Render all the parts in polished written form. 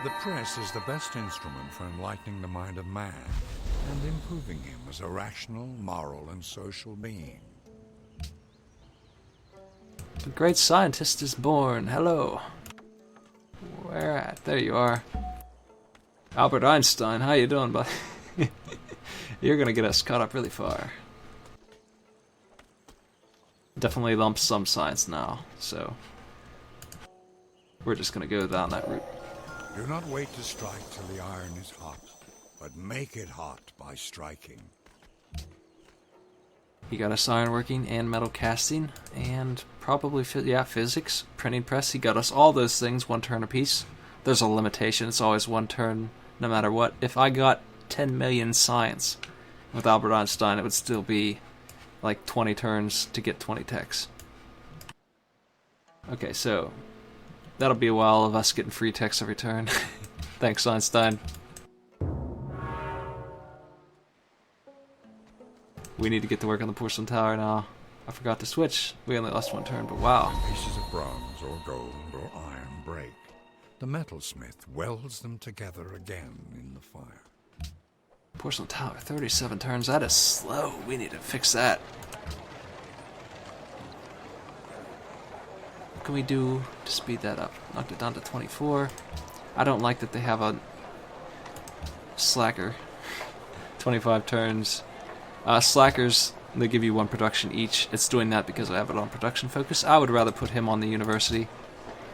The press is the best instrument for enlightening the mind of man and improving him as a rational, moral, and social being. The great scientist is born. Hello. Where at? There you are. Albert Einstein, how you doing, bud? You're gonna get us caught up really far. Definitely lump sum science now, so we're just gonna go down that route. Do not wait to strike till the iron is hot, but make it hot by striking. He got us iron working and metal casting, and probably, physics, printing press. He got us all those things, 1 turn apiece. There's a limitation, it's always 1 turn no matter what. If I got 10 million science with Albert Einstein, it would still be like 20 turns to get 20 techs. Okay, so that'll be a while of us getting free techs every turn. Thanks, Einstein. We need to get to work on the porcelain tower now. I forgot to switch. We only lost 1 turn, but wow. When pieces of bronze or gold or iron break, the metalsmith welds them together again in the fire. Porcelain tower, 37 turns. That is slow. We need to fix that. What can we do to speed that up? Knocked it down to 24. I don't like that they have a slacker. 25 turns. Slackers, they give you 1 production each. It's doing that because I have it on production focus. I would rather put him on the university.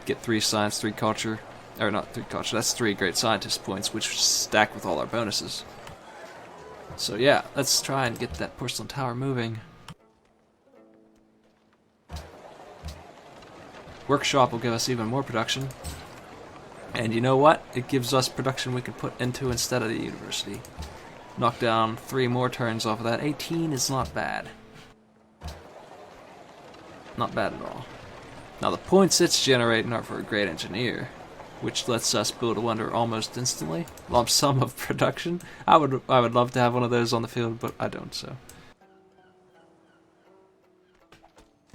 Get 3 science, 3 culture. Or not 3 culture, that's 3 great scientist points, which stack with all our bonuses. So yeah, let's try and get that porcelain tower moving. Workshop will give us even more production. And you know what? It gives us production we can put into instead of the university. Knock down 3 more turns off of that. 18 is not bad. Not bad at all. Now the points it's generating are for a great engineer, which lets us build a wonder almost instantly. Lump sum of production. I would love to have one of those on the field, but I don't, so.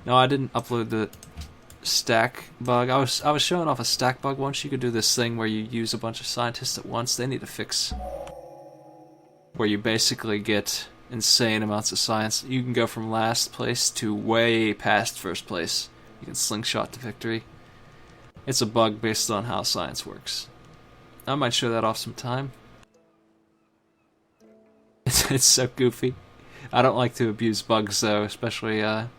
No, I didn't upload the stack bug. I was showing off a stack bug once. You could do this thing where you use a bunch of scientists at once. They need to fix where you basically get insane amounts of science. You can go from last place to way past first place. You can slingshot to victory. It's a bug based on how science works. I might show that off sometime. It's so goofy. I don't like to abuse bugs though, especially in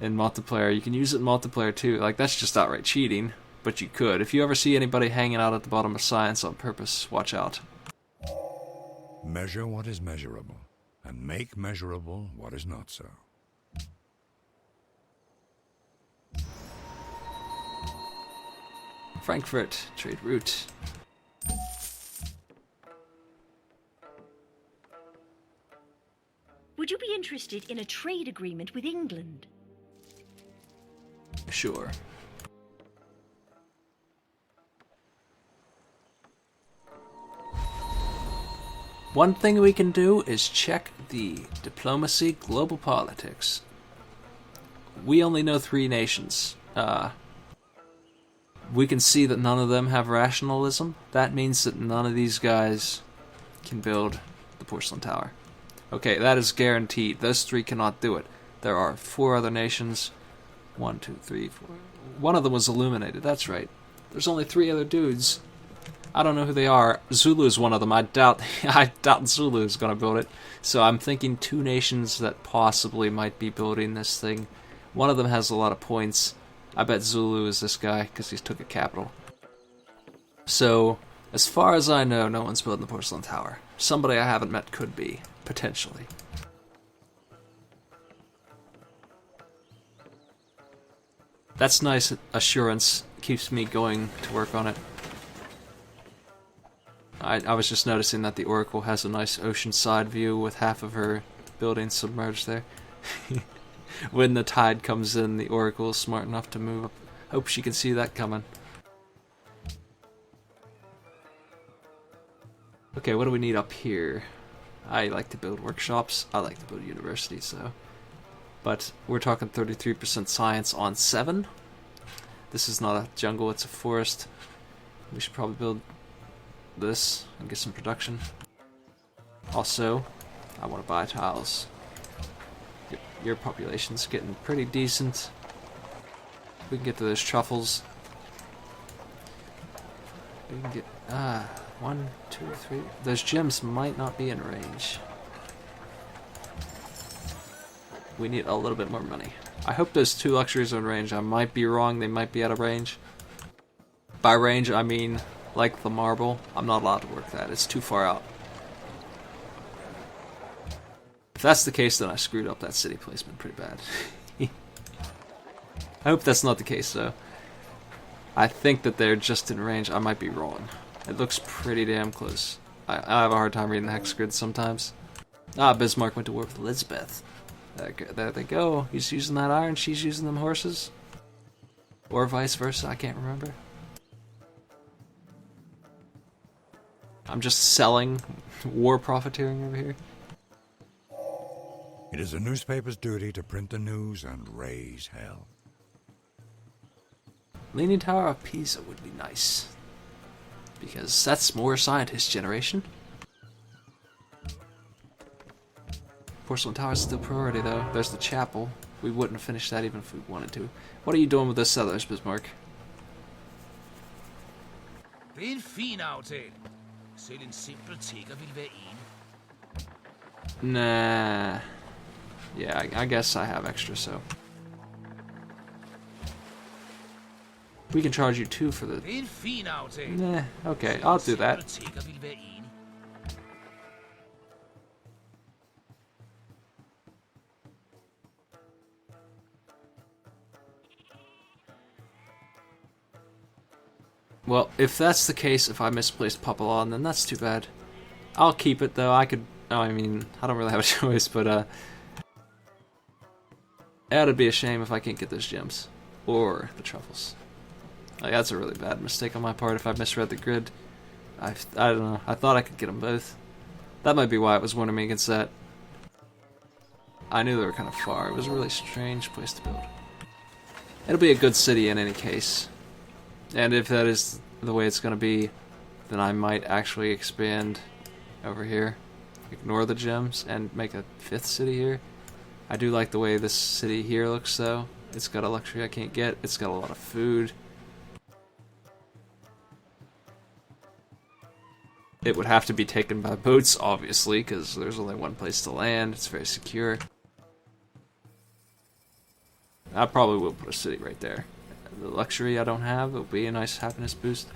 multiplayer. You can use it in multiplayer too. Like, that's just outright cheating, but you could. If you ever see anybody hanging out at the bottom of science on purpose, watch out. Measure what is measurable, and make measurable what is not so. Frankfurt, trade route. Would you be interested in a trade agreement with England? Sure. One thing we can do is check the diplomacy, global politics. We only know 3 nations. We can see that none of them have rationalism. That means that none of these guys can build the porcelain tower. Okay, that is guaranteed. Those 3 cannot do it. There are 4 other nations. 1, 2, 3, 4. One of them was illuminated, that's right. There's only 3 other dudes. I don't know who they are. Zulu is one of them. I doubt Zulu is going to build it. So I'm thinking 2 nations that possibly might be building this thing. One of them has a lot of points. I bet Zulu is this guy, because he's took a capital. So, as far as I know, no one's building the porcelain tower. Somebody I haven't met could be, potentially. That's nice assurance. Keeps me going to work on it. I was just noticing that the Oracle has a nice oceanside view with half of her building submerged there. When the tide comes in, the Oracle is smart enough to move up. Hope she can see that coming. Okay, what do we need up here? I like to build workshops. I like to build universities, so. But we're talking 33% science on 7. This is not a jungle, it's a forest. We should probably build this and get some production. Also, I want to buy tiles. Your population's getting pretty decent. We can get to those truffles. We can get 1, 2, 3. Those gems might not be in range. We need a little bit more money. I hope those 2 luxuries are in range. I might be wrong. They might be out of range. By range, I mean like the marble. I'm not allowed to work that. It's too far out. If that's the case, then I screwed up that city placement pretty bad. I hope that's not the case, though. I think that they're just in range. I might be wrong. It looks pretty damn close. I have a hard time reading the hex grid sometimes. Bismarck went to war with Elizabeth. There they go. He's using that iron, she's using them horses. Or vice versa, I can't remember. I'm just selling war profiteering over here. It is a newspaper's duty to print the news and raise hell. Leaning Tower of Pisa would be nice. Because that's more scientist generation. Porcelain Tower is still priority though. There's the chapel. We wouldn't finish that even if we wanted to. What are you doing with those settlers, Bismarck? Det er en fin aftale. Selv en simpel tigger vil være enig. Nah. Yeah, I guess I have extra, so. We can charge you 2 for the... Det er en fin aftale. Nah, okay, I'll do that. Selv en simpel tigger vil være enig. Well, if that's the case, if I misplaced Papillon, then that's too bad. I'll keep it, though. I could... Oh, I mean, I don't really have a choice, but, it'd be a shame if I can't get those gems. Or the truffles. Like, that's a really bad mistake on my part if I misread the grid. I don't know. I thought I could get them both. That might be why it was warning me against that. I knew they were kind of far. It was a really strange place to build. It'll be a good city in any case. And if that is the way it's going to be, then I might actually expand over here. Ignore the gems and make a 5th city here. I do like the way this city here looks, though. It's got a luxury I can't get. It's got a lot of food. It would have to be taken by boats, obviously, because there's only one place to land. It's very secure. I probably will put a city right there. The luxury I don't have, it'll be a nice happiness boost.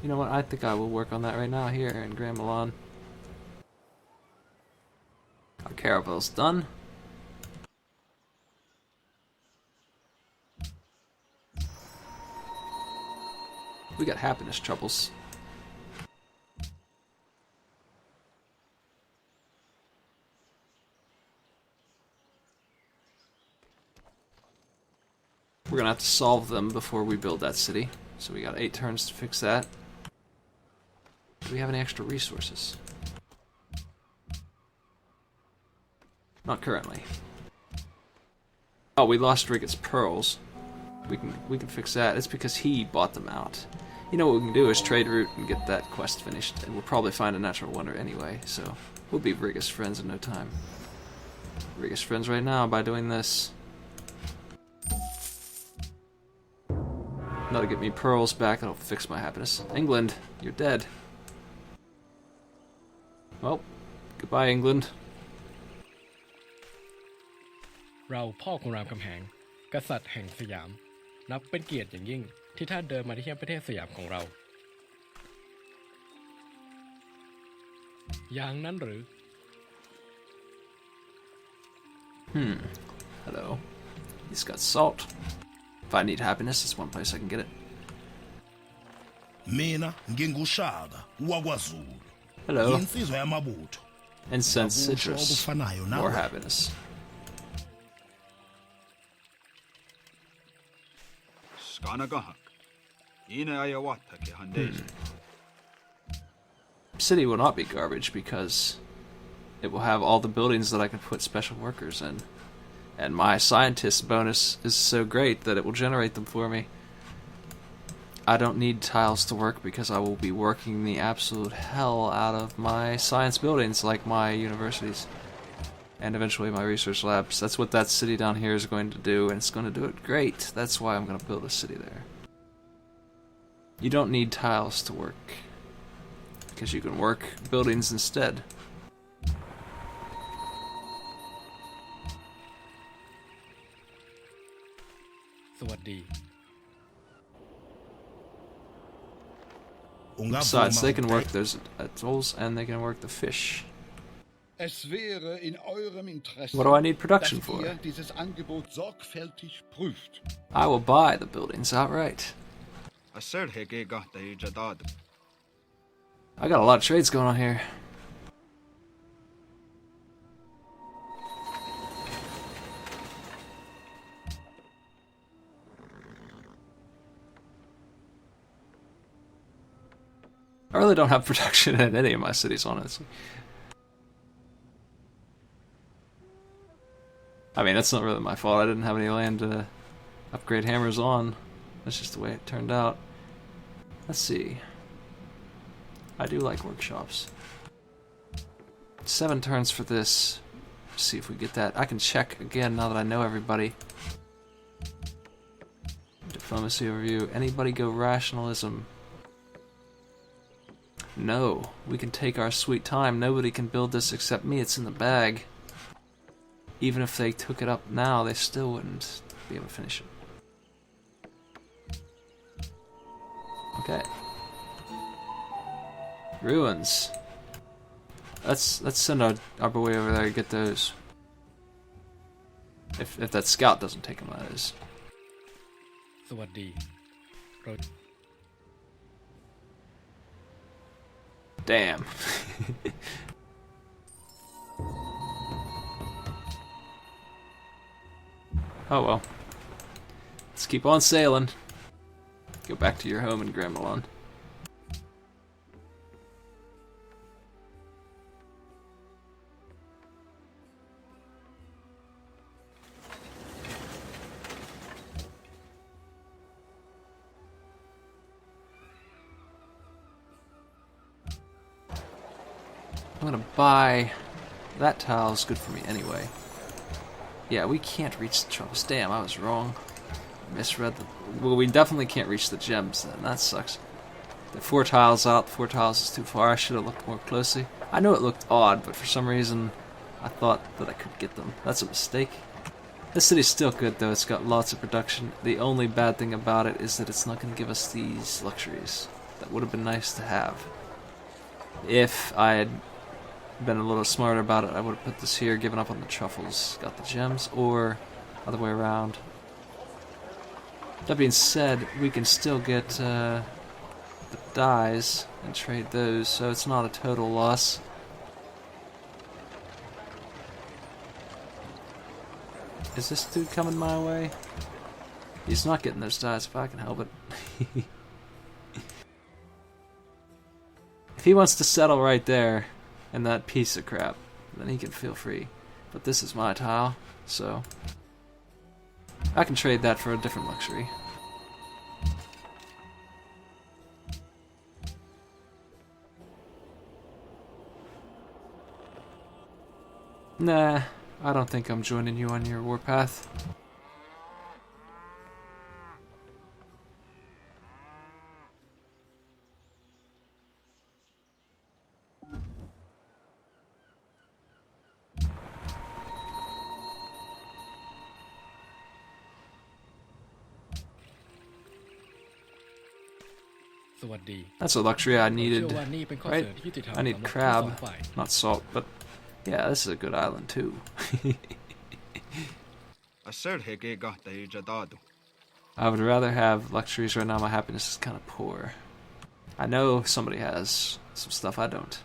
You know what, I think I will work on that right now here in Grand Milan. Our caravel's done. We got happiness troubles. We're gonna have to solve them before we build that city. So we got 8 turns to fix that. Do we have any extra resources? Not currently. Oh, we lost Ricketts pearls. We can fix that. It's because he bought them out. You know what we can do is trade route and get that quest finished, and we'll probably find a natural wonder anyway. So we'll be Riggis friends in no time. Riggis friends right now by doing this. That'll get me pearls back. That'll fix my happiness. England, you're dead. Well, goodbye, England. เราพ่อของรามคำแหงกษัตริย์แห่งสยามนับเป็นเกียรติอย่างยิ่งที่ท่านเดินมาที่ประเทศสยามของเราอย่างนั้นหรือ Hello. He's got salt. If I need happiness, it's one place I can get it. Mina ngingushaka wakwaZulu. Hello. Insizwa yamabutho. Incense citrus. More happiness. City will not be garbage because it will have all the buildings that I can put special workers in. And my scientist bonus is so great that it will generate them for me. I don't need tiles to work because I will be working the absolute hell out of my science buildings like my universities. And eventually my research labs. That's what that city down here is going to do, and it's going to do it great. That's why I'm going to build a city there. You don't need tiles to work, because you can work buildings instead. Besides, they can work those atolls, and they can work the fish. Es wäre in eurem Interesse, What do I need production dass for? ihr dieses Angebot sorgfältig prüft. I will buy the buildings outright. I got a lot of trades going on here. I really don't have production in any of my cities, honestly. I mean, that's not really my fault. I didn't have any land to upgrade hammers on. That's just the way it turned out. Let's see. I do like workshops. 7 turns for this. Let's see if we get that. I can check again now that I know everybody. Diplomacy overview. Anybody go rationalism? No. We can take our sweet time. Nobody can build this except me. It's in the bag. Even if they took it up now, they still wouldn't be able to finish it. Okay. Ruins. Let's send our boy over there to get those. If that scout doesn't take them, that is. Damn. Oh well. Let's keep on sailing. Go back to your home in Gremlin. I'm gonna buy... That tile is good for me anyway. Yeah, we can't reach the troubles. Damn, I was wrong. Misread the... Well, we definitely can't reach the gems then. That sucks. The 4 tiles out. 4 tiles is too far. I should have looked more closely. I know it looked odd, but for some reason I thought that I could get them. That's a mistake. This city's still good though. It's got lots of production. The only bad thing about it is that it's not going to give us these luxuries. That would have been nice to have. If I had been a little smarter about it, I would have put this here, given up on the truffles, got the gems, or other way around. That being said, we can still get the dyes and trade those, so it's not a total loss. Is this dude coming my way? He's not getting those dyes if I can help it. If he wants to settle right there, and that piece of crap, then he can feel free. But this is my tile, so I can trade that for a different luxury. Nah, I don't think I'm joining you on your warpath. That's a luxury I needed, right? I need crab, not salt, but yeah, this is a good island too. I would rather have luxuries right now. My happiness is kind of poor. I know somebody has some stuff I don't.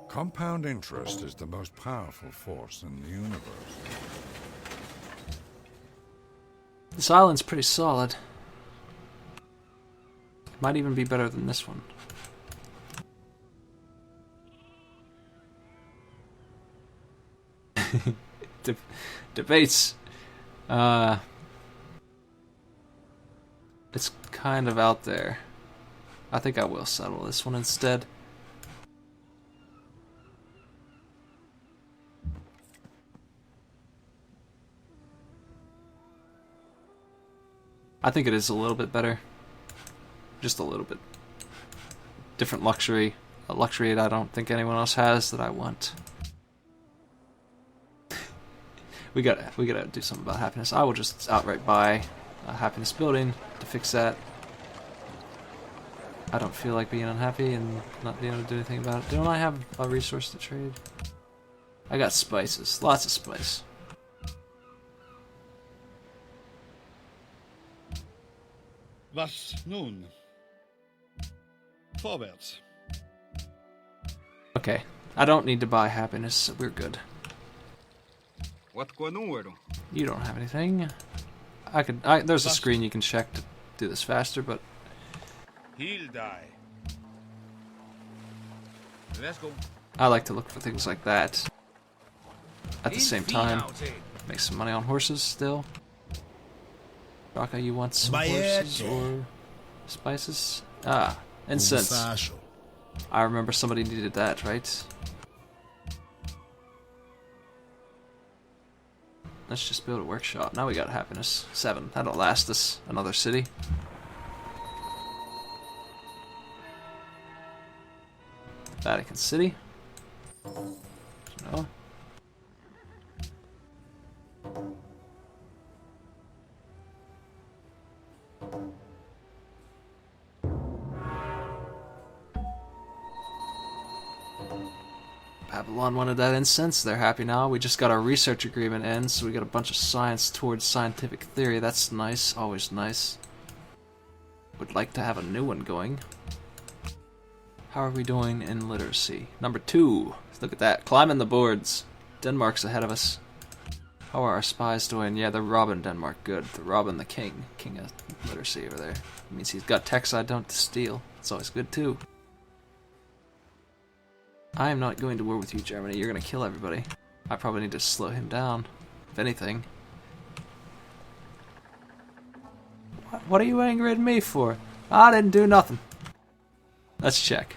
Compound interest is the most powerful force in the universe. This island's pretty solid. Might even be better than this one. Debates. It's kind of out there. I think I will settle this one instead. I think it is a little bit better. Just a little bit. Different luxury. A luxury that I don't think anyone else has that I want. we gotta do something about happiness. I will just outright buy a happiness building to fix that. I don't feel like being unhappy and not being able to do anything about it. Don't I have a resource to trade? I got spices. Lots of spice. Was nun? Vorwärts. Okay. I don't need to buy happiness, so we're good. What going on? You don't have anything. There's a screen you can check to do this faster, but He'll die. Let's go. I like to look for things like that. At the same time, make some money on horses still. Raka, you want some horses or spices? Ah, incense. I remember somebody needed that, right? Let's just build a workshop. Now we got happiness. 7. That'll last us another city. Vatican City. No. Babylon wanted that incense. They're happy now. We just got our research agreement in, so we got a bunch of science towards scientific theory. That's nice. Always nice. Would like to have a new one going. How are we doing in literacy? Number 2. Look at that. Climbing the boards. Denmark's ahead of us. How are our spies doing? Yeah, they're robbing Denmark. Good. They're robbing the king. King of literacy over there. It means he's got techs I don't steal. It's always good, too. I am not going to war with you, Germany. You're going to kill everybody. I probably need to slow him down, if anything. What are you angry at me for? I didn't do nothing. Let's check.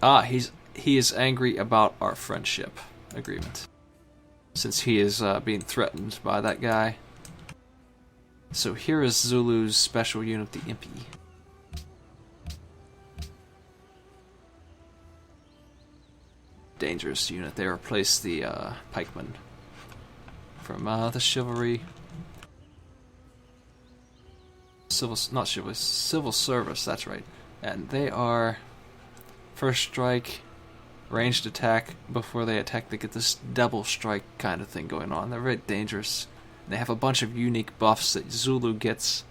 Ah, he is angry about our friendship agreement. Since he is being threatened by that guy. So here is Zulu's special unit, the Impi. Dangerous unit. They replaced the pikemen from the chivalry. Civil service, that's right. And they are first strike, ranged attack. Before they attack, they get this double strike kind of thing going on. They're very dangerous. They have a bunch of unique buffs that Zulu gets.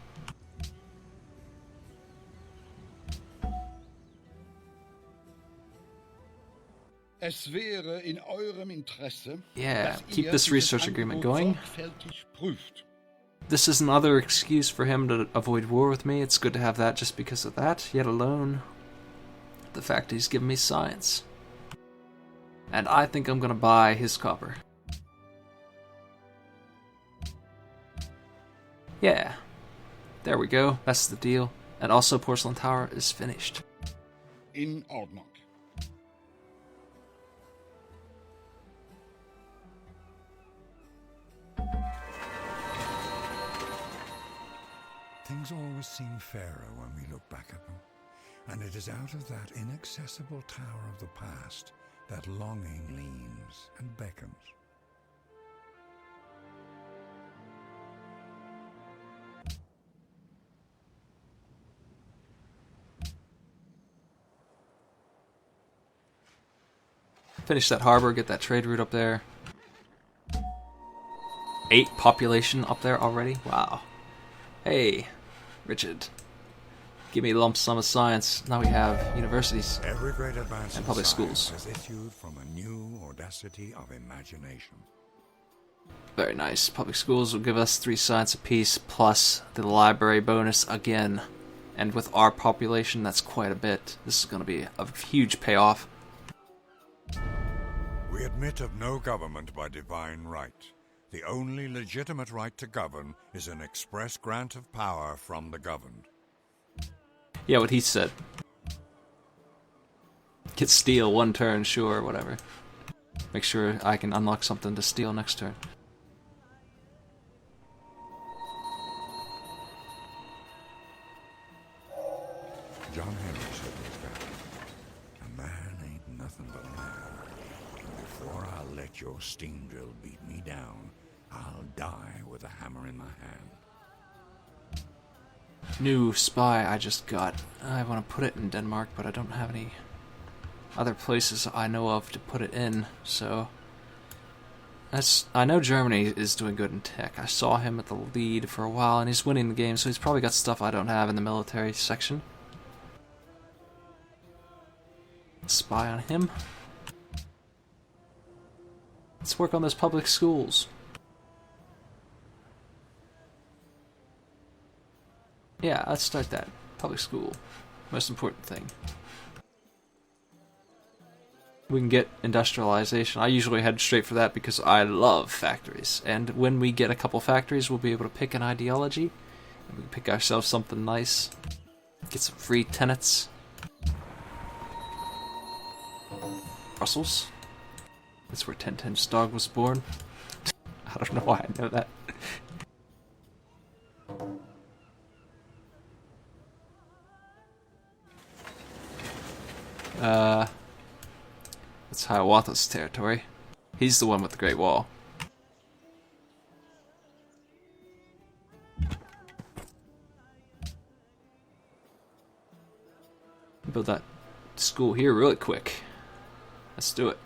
Es wäre in eurem Interesse, Yeah, dass keep ihr this dieses research agreement Angebot going. sorgfältig prüft. This is another excuse for him to avoid war with me. It's good to have that just because of that, yet alone the fact he's given me science. And I think I'm gonna buy his copper. Yeah. There we go. That's the deal. And also Porcelain Tower is finished. In Ordnung. Things always seem fairer when we look back at them, and it is out of that inaccessible tower of the past that longing leans and beckons. Finish that harbor, get that trade route up there. 8 population up there already? Wow. Hey, Richard. Give me a lump sum of science. Now we have universities. Every great advance And in public science schools. has issued from a new audacity of imagination. Very nice. Public schools will give us 3 science apiece, plus the library bonus again. And with our population, that's quite a bit. This is going to be a huge payoff. We admit of no government by divine right, The only legitimate right to govern is an express grant of power from the governed. Yeah, what he said. Get steal one turn, sure, whatever. Make sure I can unlock something to steal next turn. John Henry said this guy, a man ain't nothing but a man. And before I'll let your steam drill beat me down, I'll die with a hammer in my hand. New spy I just got. I want to put it in Denmark, but I don't have any other places I know of to put it in, so... I know Germany is doing good in tech. I saw him at the lead for a while, and he's winning the game, so he's probably got stuff I don't have in the military section. Spy on him. Let's work on those public schools. Yeah, let's start that. Public school. Most important thing. We can get industrialization. I usually head straight for that because I love factories. And when we get a couple factories, we'll be able to pick an ideology. And we can pick ourselves something nice. Get some free tenants. Brussels. That's where Tintin's dog was born. I don't know why I know that. That's Hiawatha's territory. He's the one with the Great Wall. Build that school here really quick. Let's do it.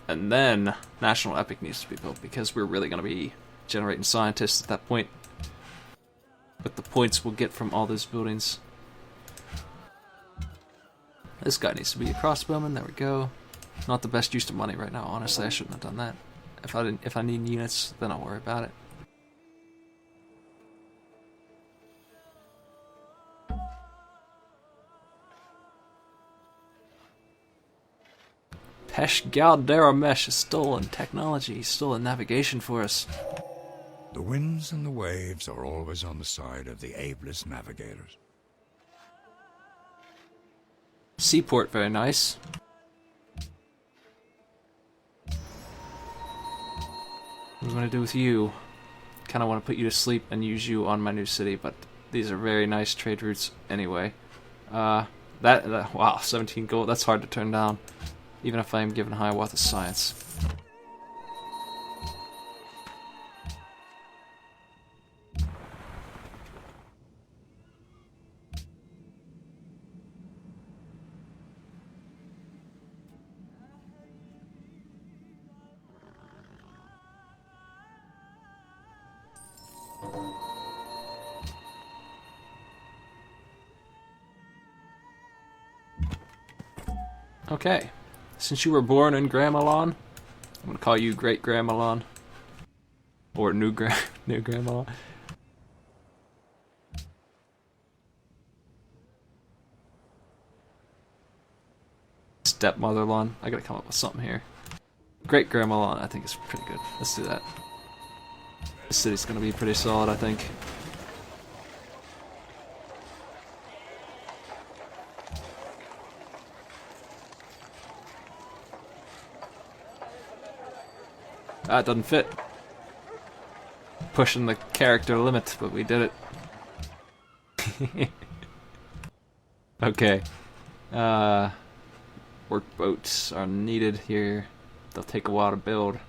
And then National Epic needs to be built because we're really going to be generating scientists at that point. With the points we'll get from all those buildings. This guy needs to be a crossbowman. There we go. Not the best use of money right now. Honestly, I shouldn't have done that. If I need units, then I'll worry about it. Pesh Galderamesh is still in technology. He's still in navigation for us. The winds and the waves are always on the side of the ablest navigators. Seaport, very nice. What am I going to do with you? Kind of want to put you to sleep and use you on my new city, but these are very nice trade routes anyway. Wow, 17 gold, that's hard to turn down. Even if I am given Hiawatha science. Okay. Since you were born in Gramalon, I'm gonna call you Great Gramalon. Or New Gramalon. Stepmotherlon. I gotta come up with something here. Great Gramalon, I think is pretty good. Let's do that. This city's gonna be pretty solid, I think. That doesn't fit. Pushing the character limit, but we did it. Okay. Workboats are needed here. They'll take a while to build.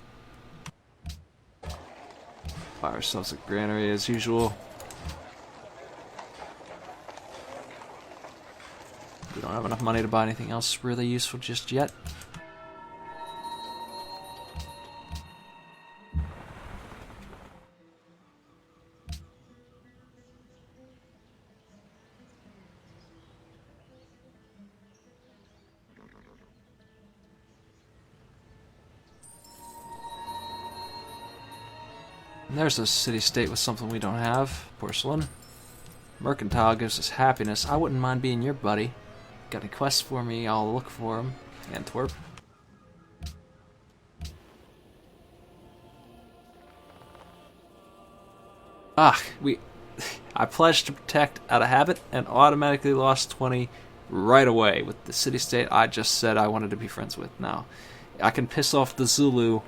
Buy ourselves a granary as usual. We don't have enough money to buy anything else really useful just yet. And there's a city-state with something we don't have. Porcelain. Mercantile gives us happiness. I wouldn't mind being your buddy. Got any quests for me, I'll look for them. Antwerp. I pledged to protect out of habit and automatically lost 20 right away with the city-state I just said I wanted to be friends with. Now, I can piss off the Zulu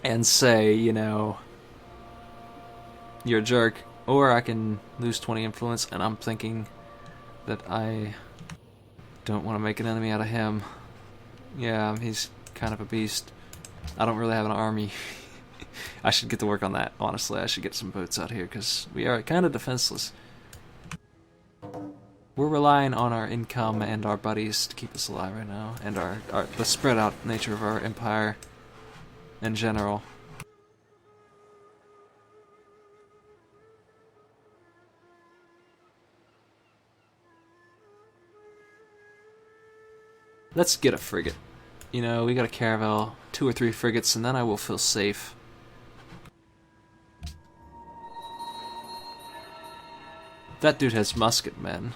and say, you know, you're a jerk, or I can lose 20 influence, and I'm thinking that I don't want to make an enemy out of him. Yeah, he's kind of a beast. I don't really have an army. I should get to work on that, honestly. I should get some boats out here, because we are kind of defenseless. We're relying on our income and our buddies to keep us alive right now, and the spread out nature of our empire in general. Let's get a frigate. You know, we got a caravel, 2 or 3 frigates, and then I will feel safe. That dude has musket men,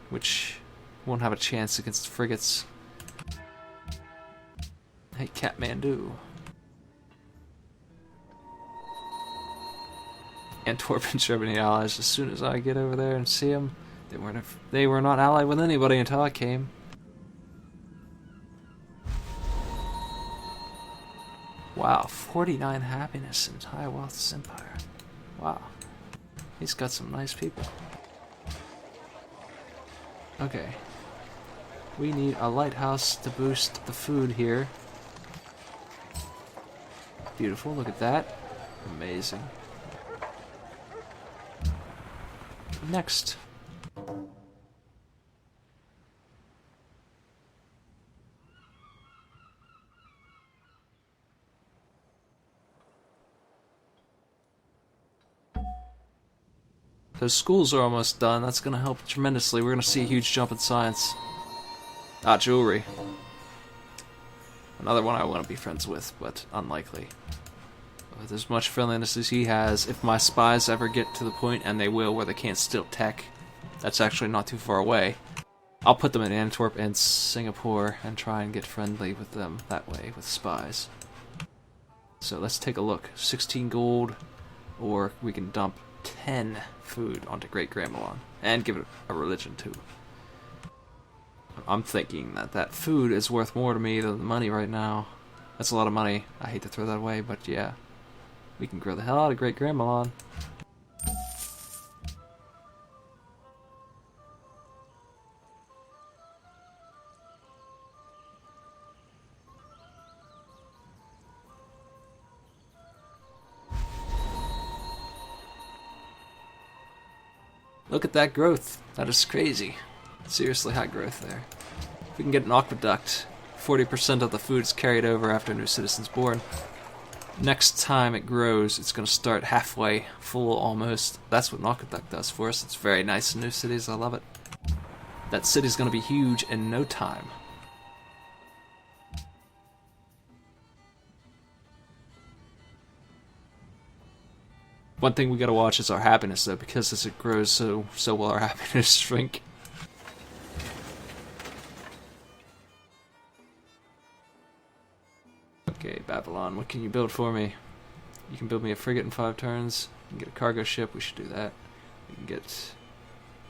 which won't have a chance against frigates. Hey, Kathmandu. Antwerp and Germany allies. As soon as I get over there and see them, they were not allied with anybody until I came. Wow, 49 happiness in Hiawatha's empire. Wow. He's got some nice people. Okay. We need a lighthouse to boost the food here. Beautiful, look at that. Amazing. Next. Those schools are almost done. That's going to help tremendously. We're going to see a huge jump in science. Ah, jewelry. Another one I want to be friends with, but unlikely. With as much friendliness as he has, if my spies ever get to the point, and they will, where they can't steal tech, that's actually not too far away, I'll put them in Antwerp and Singapore and try and get friendly with them that way, with spies. So let's take a look. 16 gold, or we can dump 10 food onto Great Grandmalon, and give it a religion too. I'm thinking that food is worth more to me than the money right now. That's a lot of money. I hate to throw that away, but yeah. We can grow the hell out of Great Grandmalon. Look at that growth. That is crazy. Seriously high growth there. If we can get an aqueduct, 40% of the food is carried over after a new citizen's born. Next time it grows, it's going to start halfway full almost. That's what an aqueduct does for us. It's very nice in new cities. I love it. That city's going to be huge in no time. One thing we gotta watch is our happiness, though, because as it grows, so will our happiness shrink. Okay, Babylon, what can you build for me? You can build me a frigate in 5 turns. You can get a cargo ship, we should do that. We can get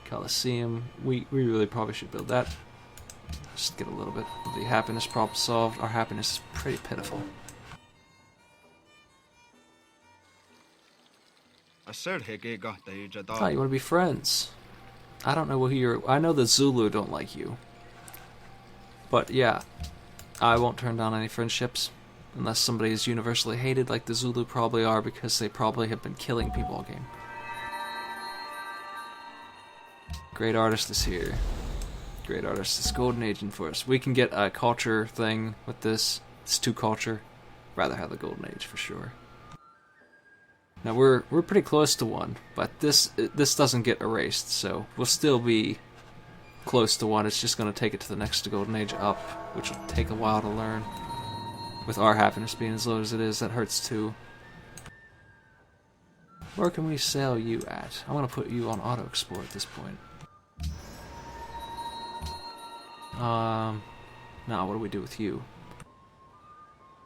Colosseum. We really probably should build that. Just get a little bit of the happiness problem solved. Our happiness is pretty pitiful. Oh, you want to be friends? I don't know who you're... I know the Zulu don't like you. But yeah, I won't turn down any friendships. Unless somebody is universally hated like the Zulu probably are, because they probably have been killing people all game. Great artist is here. Great artist is golden aging for us. We can get a culture thing with this. It's 2 culture. Rather have the golden age for sure. Now we're pretty close to 1, but this doesn't get erased, so we'll still be close to 1. It's just going to take it to the next golden age up, which will take a while to learn. With our happiness being as low as it is, that hurts too. Where can we sell you at? I want to put you on auto export at this point. Now what do we do with you?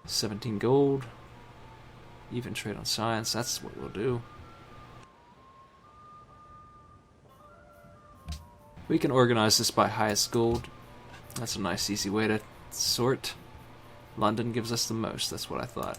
17 gold. Even trade on science, that's what we'll do. We can organize this by highest gold. That's a nice easy way to sort. London gives us the most, that's what I thought.